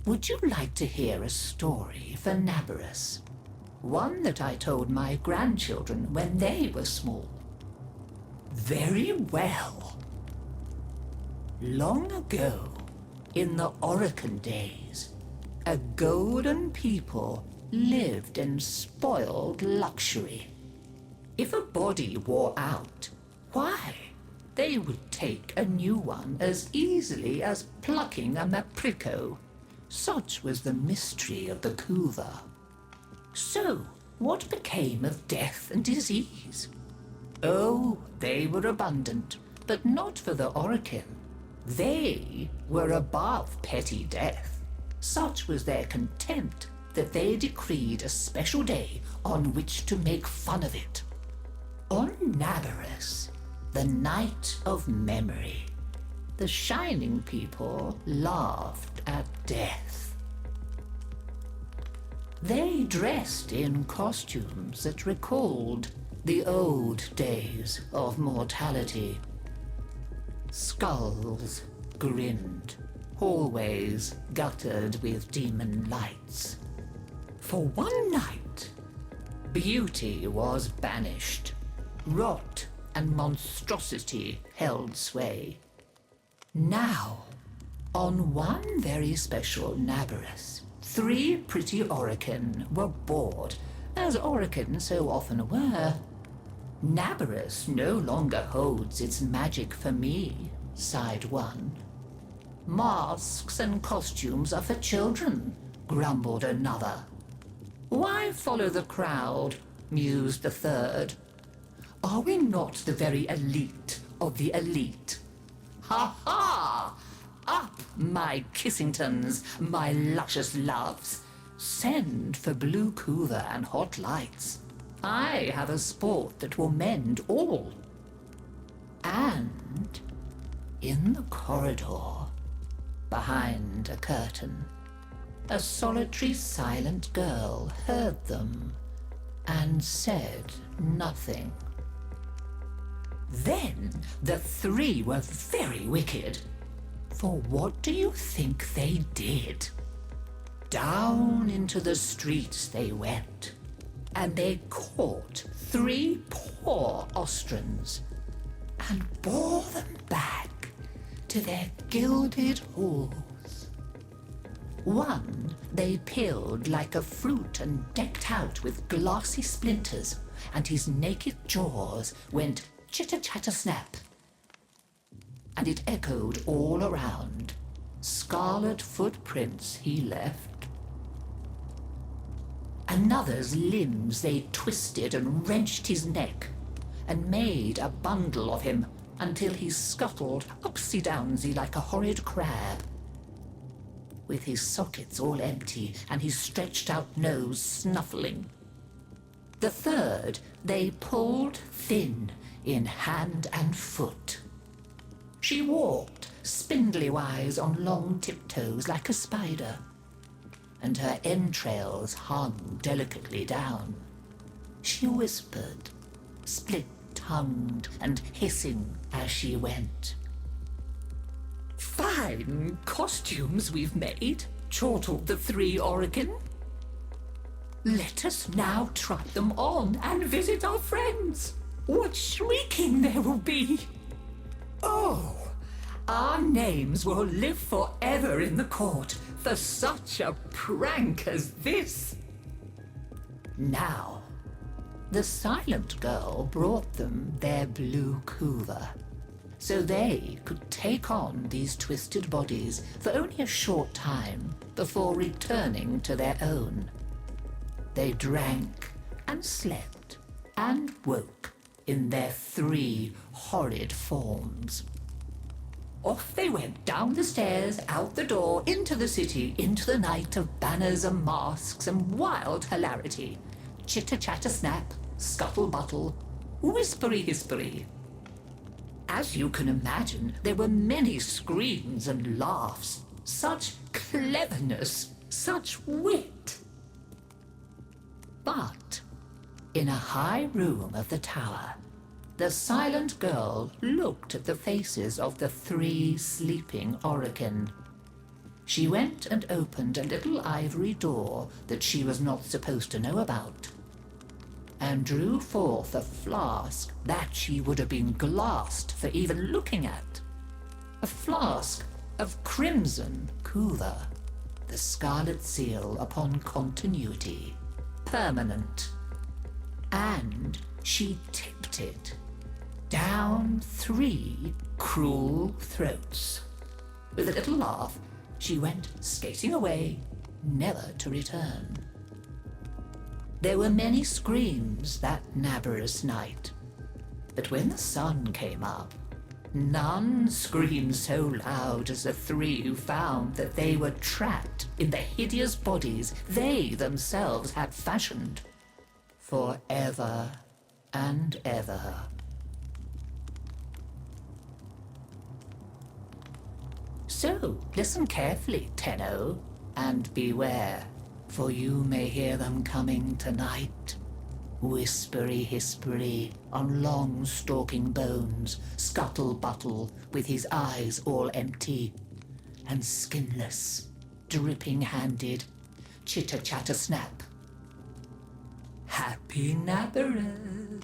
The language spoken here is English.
Would you like to hear a story for Nabarus? One that I told my grandchildren when they were small. Very well. Long ago, in the Orokin days, a golden people lived in spoiled luxury. If a body wore out, why, they would take a new one as easily as plucking a maprico. Such was the mystery of the Kuva. So, what became of death and disease? Oh, they were abundant, but not for the Orokin. They were above petty death. Such was their contempt that they decreed a special day on which to make fun of it. On Nabarus, the night of memory, the Shining People laughed at death. They dressed in costumes that recalled the old days of mortality. Skulls grinned, hallways guttered with demon lights. For one night, beauty was banished. Rot and monstrosity held sway. Now, on one very special Nabarus, 3 pretty Orokin were bored, as Orokin so often were. Nabarus no longer holds its magic for me, sighed one. Masks and costumes are for children, grumbled another. Why follow the crowd, mused the third. Are we not the very elite of the elite? Ha ha! Up, my Kissingtons, my luscious loves. Send for blue Kuva and hot lights. I have a sport that will mend all. And in the corridor, behind a curtain, a solitary silent girl heard them and said nothing. Then the 3 were very wicked. For what do you think they did? Down into the streets they went, and they caught 3 poor Ostrans and bore them back to their gilded halls. One they peeled like a fruit and decked out with glassy splinters, and his naked jaws went chitter-chatter-snap. And it echoed all around. Scarlet footprints he left. Another's limbs they twisted and wrenched his neck, and made a bundle of him until he scuttled upsy-downsy like a horrid crab, with his sockets all empty and his stretched-out nose snuffling. The third they pulled thin in hand and foot. She walked spindly-wise on long tiptoes like a spider, and her entrails hung delicately down. She whispered, split-tongued and hissing as she went. Fine costumes we've made, chortled the 3 Orokin. Let us now try them on and visit our friends. What shrieking there will be! Oh, our names will live forever in the court for such a prank as this. Now, the silent girl brought them their blue Kuva, so they could take on these twisted bodies for only a short time before returning to their own. They drank and slept and woke in their 3 horrid forms. Off they went down the stairs, out the door, into the city, into the night of banners and masks and wild hilarity. Chitter-chatter-snap, scuttle-buttle, whispery-hispery. As you can imagine, there were many screams and laughs. Such cleverness, such wit. But in a high room of the tower, the silent girl looked at the faces of the 3 sleeping Orokin. She went and opened a little ivory door that she was not supposed to know about, and drew forth a flask that she would have been glassed for even looking at. A flask of crimson Kuva, the scarlet seal upon continuity, permanent. And she tipped it down 3 cruel throats. With a little laugh, she went skating away, never to return. There were many screams that nabarous night, but when the sun came up, none screamed so loud as the 3 who found that they were trapped in the hideous bodies they themselves had fashioned for ever and ever. So, listen carefully, Tenno, and beware, for you may hear them coming tonight. Whispery-hispery on long stalking bones, scuttle-buttle with his eyes all empty, and skinless, dripping-handed, chitter-chatter-snap. Happy Nabareth!